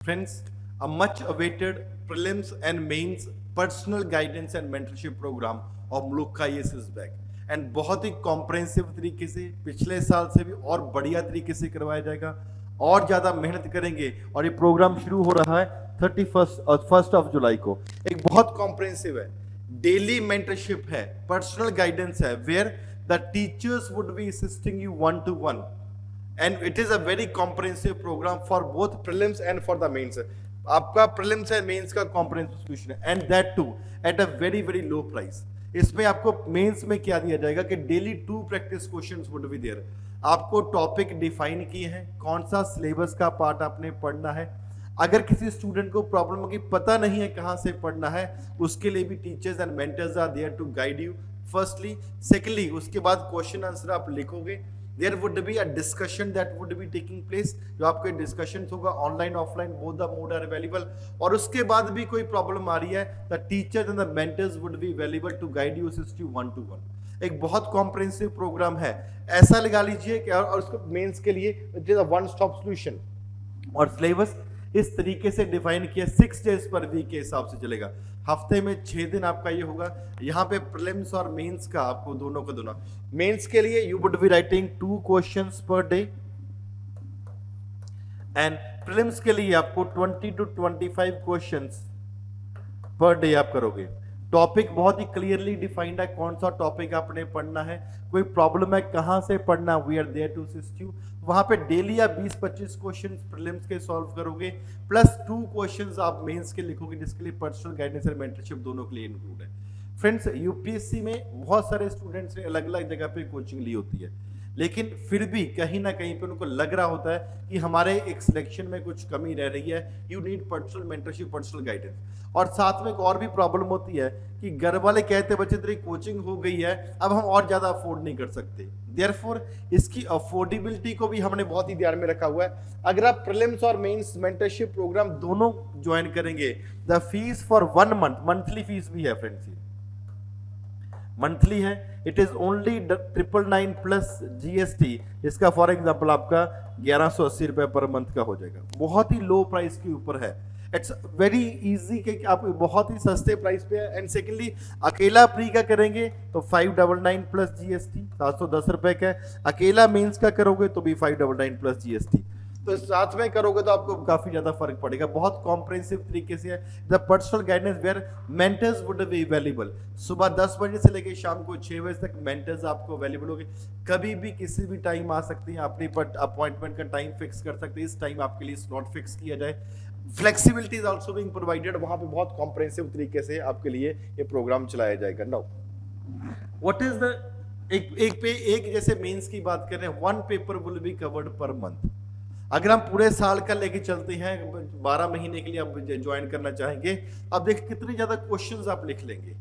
Friends, a much awaited prelims and mains personal guidance and mentorship program of Mlukka IAS is back. And बहुत ही comprehensive तरीके से पिछले साल से भी और बढ़िया तरीके से करवाया जाएगा और ज़्यादा मेहनत करेंगे और ये प्रोग्राम शुरू हो रहा है 1st ऑफ जुलाई को। एक बहुत कॉम्प्रहेंसिव है, डेली मेंटरशिप है, पर्सनल गाइडेंस है, where the teachers would be assisting you 1-to-1 and it is a very comprehensive program for both prelims and for the mains. आपका prelims and mains का comprehensive solution है and that too at a very very low price. इसमें आपको mains में क्या दिया जाएगा कि daily 2 practice questions would be there. आपको टॉपिक डिफाइन किए हैं, कौन सा सिलेबस का पार्ट आपने पढ़ना है। अगर किसी स्टूडेंट को प्रॉब्लम की पता नहीं है कहाँ से पढ़ना है, उसके लिए भी teachers and mentors are there to guide you firstly. Secondly उसके बाद क्वेश्चन आंसर आप लिखोगे, there would be a discussion that would be taking place, जो आपके डिस्कशन होगा online offline both the mode are available. और उसके बाद भी कोई प्रॉब्लम आ रही है, the teachers and the mentors would be available to guide you, assist you 1-to-1। एक बहुत कॉम्प्रहेंसिव प्रोग्राम है, ऐसा लगा लीजिए कि और उसको मेंस के लिए it is a one stop solution. और सिलेबस इस तरीके से डिफाइन किया 6 डेज पर वीक के हिसाब से चलेगा, हफ्ते में 6 दिन आपका ये होगा। यहाँ पे प्रीलिम्स और मेंस का आपको दोनों को दोनों, मेंस के लिए you would be writing 2 questions per day and prelims के लिए आपको 20 to 25 क्वेश्चंस पर डे आप करोगे। टॉपिक बहुत ही क्लियरली डिफाइंड है, कौन सा टॉपिक आपने पढ़ना है, कोई प्रॉब्लम है कहां से पढ़ना, we are there to assist you. वहां पे डेली आप 20-25 क्वेश्चन प्रीलिम्स के सॉल्व करोगे, प्लस 2 क्वेश्चंस आप मेंस के लिखोगे, जिसके लिए पर्सनल गाइडेंस और मेंटरशिप दोनों के लिए इंक्लूड है। फ्रेंड्स, यूपीएससी में बहुत सारे स्टूडेंट्स ने अलग अलग जगह पे कोचिंग ली होती है, लेकिन फिर भी कहीं ना कहीं पे उनको लग रहा होता है कि हमारे एक सिलेक्शन में कुछ कमी रह रही है। You need personal mentorship, personal guidance. और साथ में एक और भी प्रॉब्लम होती है कि घर वाले कहते बच्चे तेरी कोचिंग हो गई है, अब हम और ज्यादा अफोर्ड नहीं कर सकते। देयरफॉर इसकी अफोर्डेबिलिटी को भी हमने बहुत ही ध्यान में रखा हुआ है। अगर आप प्रीलिम्स और मेंस मेंटरशिप प्रोग्राम दोनों ज्वाइन करेंगे, the fees for 1 month, monthly fees भी है फ्रेंड्स, मंथली है, it is only 999 plus GST. इसका फॉर एग्जांपल आपका 1180 रुपए पर मंथ का हो जाएगा, बहुत ही लो प्राइस के ऊपर है। इट्स वेरी इजी कि आप बहुत ही सस्ते प्राइस पे है। एंड सेकेंडली अकेला प्री का करेंगे तो 599 प्लस जीएसटी 710 रुपए का है, अकेला मेंस का करोगे तो भी 599 प्लस जीएसटी। तो साथ में करोगे तो आपको काफी ज्यादा फर्क पड़ेगा। बहुत कॉम्प्रहेंसिव तरीके से है the personal guidance where mentors would be available. सुबह 10 बजे से लेकर शाम को 6 बजे तक मेंटर्स आपको अवेलेबल होंगे, कभी भी किसी भी टाइम आ सकती हैं। अपनी अपॉइंटमेंट का टाइम फिक्स कर सकते हैं, इस टाइम आपके लिए स्लॉट फिक्स किया जाए। Flexibility is also being provided, वहां पे बहुत कॉम्प्रहेंसिव तरीके से आपके लिए ये प्रोग्राम चलाया जाएगा। नाउ व्हाट इज द एक जैसे मेंस की बात कर रहे हैं, 1 paper will be covered per month. अगर हम पूरे साल का लेके चलते हैं, 12 महीने के लिए आप ज्वाइन करना चाहेंगे, अब देखिए कितने ज्यादा क्वेश्चंस आप लिख लेंगे।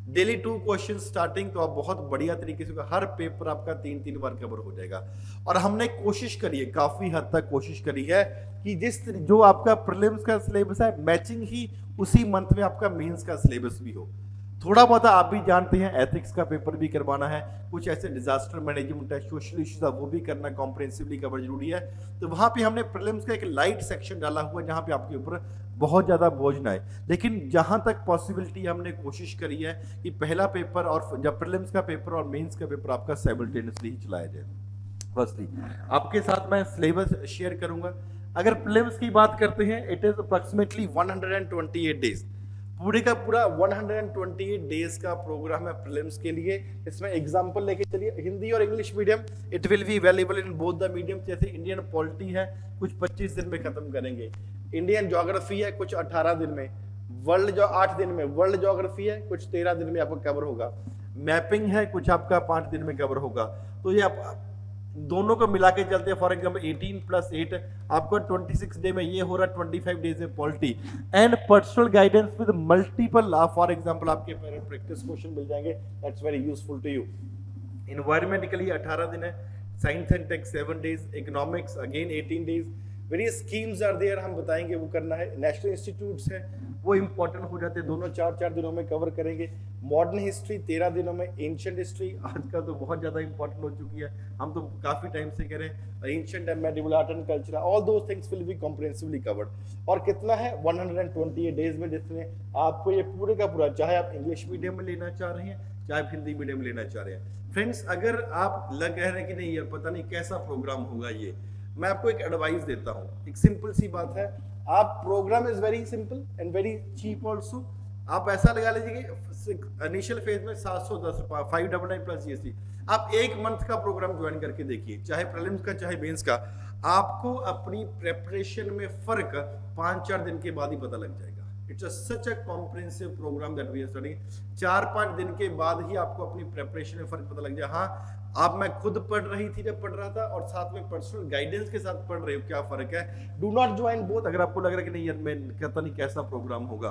डेली 2 क्वेश्चन स्टार्टिंग, तो आप बहुत बढ़िया तरीके से हर पेपर आपका 3-3 बार कवर हो जाएगा। और हमने कोशिश करी है, काफी हद तक कोशिश करी है कि जो आपका प्रीलिम्स का सिलेबस है, मैचिंग ही उसी मंथ में आपका मेंस का सिलेबस भी हो। थोड़ा बहुत आप भी जानते हैं, एथिक्स का पेपर भी करवाना है, कुछ ऐसे डिजास्टर मैनेजमेंट है, सोशल इश्यूज है, वो भी करना कॉम्प्रहेंसिवली कवर जरूरी है। तो वहां पे हमने प्रीलिम्स का एक लाइट सेक्शन डाला हुआ है, जहां पे आपके ऊपर बहुत ज्यादा बोझ ना आए। लेकिन जहां तक पॉसिबिलिटी हमने कोशिश करी है कि पहला पेपर और जब प्रीलिम्स का पेपर और मेंस का पेपर आपका साइमल्टेनियसली ही चलाया जाए। फर्स्टली आपके साथ मैं सिलेबस शेयर करूंगा। अगर प्रीलिम्स की बात करते हैं, इट इज अप्रोक्सीमेटली 128 डेज, पूरे का पूरा 128 डेज का प्रोग्राम है प्रीलिम्स के लिए। इसमें एग्जांपल लेके चलिए, हिंदी और English medium, it will be available in both the medium. जैसे इंडियन पॉलिटी है, कुछ 25 दिन में खत्म करेंगे। इंडियन ज्योग्राफी है, कुछ 18 दिन में। वर्ल्ड जो 8 दिन में, वर्ल्ड ज्योग्राफी है, कुछ 13 दिन में आपका कवर होगा। मैपिंग है, कुछ आपका 5 दिन में कवर होगा। तो ये आप दोनों को मिला के चलते हैं। फॉर एग्जाम्पल 18+8 आपको 26 डे में ये हो रहा है, 25 डेज में polity and personal guidance with multiple. For example आपके प्रैक्टिस क्वेश्चन मिल जाएंगे, that's very useful to you. Environment के लिए 18 दिन है, science and tech 7 days, economics again 18 days. Various schemes are there, हम बताएंगे वो करना है। नेशनल इंस्टीट्यूट्स है, वो इंपॉर्टेंट हो जाते हैं, दोनों 4-4 दिनों में कवर करेंगे। मॉडर्न हिस्ट्री 13 दिनों में, एंशिएंट हिस्ट्री आजकल तो बहुत ज़्यादा इंपॉर्टेंट हो चुकी है, हम तो काफ़ी टाइम से कह रहे हैं, ancient and medieval art and culture, all those things will be comprehensively covered. और कितना है 128 डेज में, जिसमें आपको ये पूरे का पूरा, चाहे आप इंग्लिश मीडियम में लेना चाह रहे हैं चाहे आप हिंदी मीडियम में लेना चाह रहे हैं। फ्रेंड्स, अगर आप लग रहे हैं कि नहीं यार पता नहीं कैसा प्रोग्राम होगा ये, मैं आपको एक एडवाइस देता हूँ, एक सिंपल सी बात है, आप program is very simple and very cheap also. आप ऐसा लगा लीजिए कि इनिशियल फेज में 710 599 प्लस जीएसटी, आप एक मंथ का प्रोग्राम ज्वाइन करके देखिए, चाहे प्रीलिम्स का चाहे मेंस का, आपको अपनी प्रेपरेशन में फर्क 5-4 दिन के बाद ही पता लग जाएगा। It's such a comprehensive program that we are studying. 4-5 दिन के बाद ही आपको अपनी प्रेपरेशन में फर्क पता लग जाए। हाँ, आप मैं खुद पढ़ रही थी जब पढ़ रहा था और साथ में पर्सनल गाइडेंस के साथ पढ़ रहे हो, क्या फर्क है। Do not join both. अगर आपको लग रहा है कि नहीं यार मैं कहता नहीं कैसा प्रोग्राम होगा,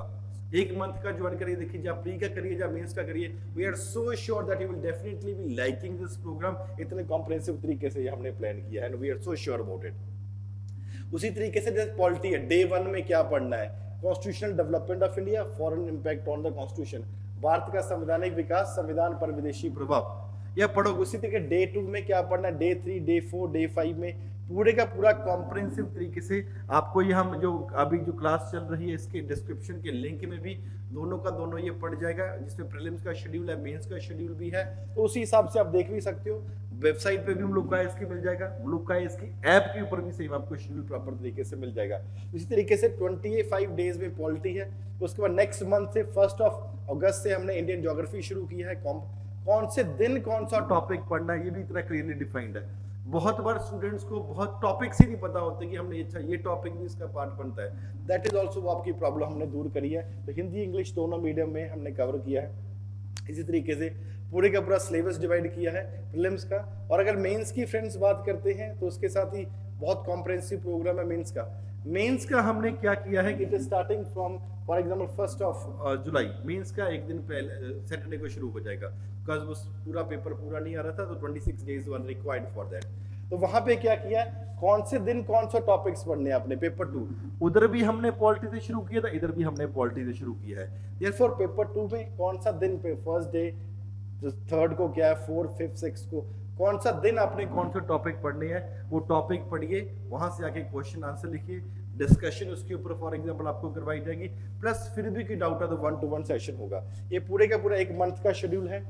एक मंथ का ज्वाइन करिए, देखिए या प्री का करिए या मेंस का करिए, we are so sure that you will definitely be liking this program. इतने कॉम्प्रिहेंसिव तरीके से हमने प्लान किया है and we are so sure about it. उसी तरीके से जैसे पॉलिटी है, डे 1 में क्या पढ़ना है, constitutional development of India, foreign impact on the constitution, Bharat का संवैधानिक विकास, संविधान पर विदेशी प्रभाव, या पढ़ोगे। उसी तरीके डे 2 में क्या पढ़ना है, डे 3, डे 4, डे 5 में पूरे का पूरा कॉम्प्रिहेंसिव तरीके से आपको ये, हम जो अभी जो क्लास चल रही है इसके डिस्क्रिप्शन के लिंक में भी दोनों का दोनों ये पढ़ जाएगा, जिसमें प्रीलिम्स का शेड्यूल है, मेंस का शेड्यूल भी है, तो उसी हिसाब से आप देख भी सकते हो। वेबसाइट पे भी ब्लूकाइस की मिल जाएगा, ब्लूकाइस की ऐप के ऊपर भी सेम आपको शेड्यूल प्रॉपर तरीके से मिल जाएगा। इसी तरीके से 25 डेज में पॉलिटी है, उसके बाद नेक्स्ट मंथ से 1 अगस्त से हमने इंडियन ज्योग्राफी शुरू किया है। कौन से दिन कौन सा टॉपिक पढ़ना है ये भी इतना क्लियरली डिफाइंड है। बहुत बार स्टूडेंट्स को बहुत टॉपिक्स ही नहीं पता होते कि हमने अच्छा ये टॉपिक भी इसका पार्ट बनता है, दैट इज ऑल्सो वो आपकी प्रॉब्लम हमने दूर करी है। तो हिंदी इंग्लिश दोनों मीडियम में हमने कवर किया है। इसी तरीके से पूरे का पूरा सिलेबस डिवाइड किया है प्रीलिम्स का। और अगर मेंस की फ्रेंड्स बात करते हैं तो उसके साथ ही बहुत कॉम्प्रिहेंसिव प्रोग्राम है मेंस का। मेंस का हमने क्या किया है कि it is starting from for example 1 July, mains का एक दिन पहले सैटरडे को शुरू हो जाएगा, बिकॉज वो पूरा पेपर पूरा नहीं आ रहा था, तो 26 days were required for that. तो वहां पे क्या किया, कौन से दिन कौन सा टॉपिक्स पढ़ने अपने पेपर 2, उधर भी हमने पॉलिटी से शुरू किया था, इधर भी हमने पॉलिटी से शुरू किया है। देयरफॉर पेपर 2 में कौन सा दिन पे, फर्स्ट डे, थर्ड को क्या है, 4th 5th 6th को कौन सा दिन आपने कौन से टॉपिक पढ़ने हैं, वो टॉपिक पढ़िए, वहां से आके क्वेश्चन आंसर लिखिए, डिस्कशन उसके ऊपर फॉर एग्जांपल आपको करवाई जाएगी, प्लस फिर भी कोई डाउट है तो 1-to-1 सेशन होगा। ये पूरे का पूरा एक मंथ का शेड्यूल है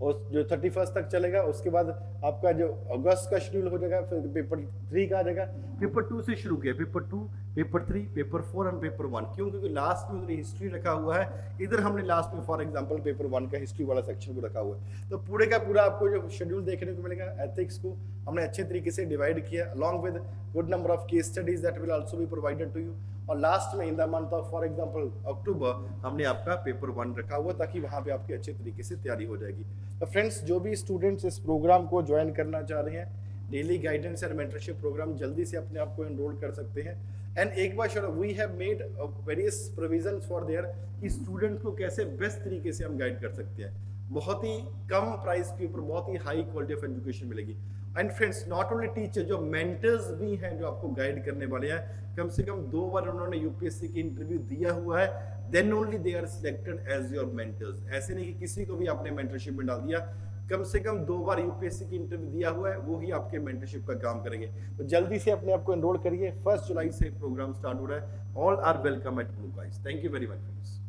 और जो 31 तक चलेगा। उसके बाद आपका जो अगस्त का शेड्यूल हो जाएगा, फिर पेपर 3 का आ जाएगा। पेपर 2 से शुरू किया, पेपर 2, पेपर 3, पेपर 4 और पेपर 1। क्यों? क्योंकि लास्ट में उधर हिस्ट्री रखा हुआ है, इधर हमने लास्ट में फॉर एग्जांपल पेपर 1 का हिस्ट्री वाला सेक्शन को रखा हुआ है। तो पूरे का पूरा आपको जो शेड्यूल देखने को मिलेगा, एथिक्स को हमने अच्छे तरीके से डिवाइड किया along with good number of case studies that will also be provided to you. और लास्ट में in the month of for example October हमने आपका पेपर 1 रखा हुआ, ताकि वहां पे आपकी अच्छे तरीके से तैयारी हो जाएगी। तो फ्रेंड्स, जो भी स्टूडेंट्स इस प्रोग्राम को ज्वाइन करना चाह रहे हैं, daily guidance and mentorship program, जल्दी से अपने आप को एनरोल कर सकते हैं। एंड एक बार sure, we have made various provisions for there कि स्टूडेंट को कैसे बेस्ट तरीके से हम गाइड कर सकते हैं। बहुत ही कम प्राइस के ऊपर बहुत ही हाई क्वालिटी ऑफ एजुकेशन मिलेगी। And friends, not only teacher, जो मेंटर्स भी हैं जो आपको गाइड करने वाले हैं, कम से कम 2 बार उन्होंने यूपीएससी की इंटरव्यू दिया हुआ है, then only they are selected as your mentors. ऐसे नहीं कि किसी को भी आपने मेंटरशिप में डाल दिया, कम से कम 2 बार यूपीएससी की इंटरव्यू दिया हुआ है, वो ही आपके मेंटरशिप का काम करेंगे। तो जल्दी से अपने आप को एनरोल करिए, 1 जुलाई से प्रोग्राम स्टार्ट हो रहा है। ऑल आर वेलकम एट ब्लूकाइस। Thank you very much friends.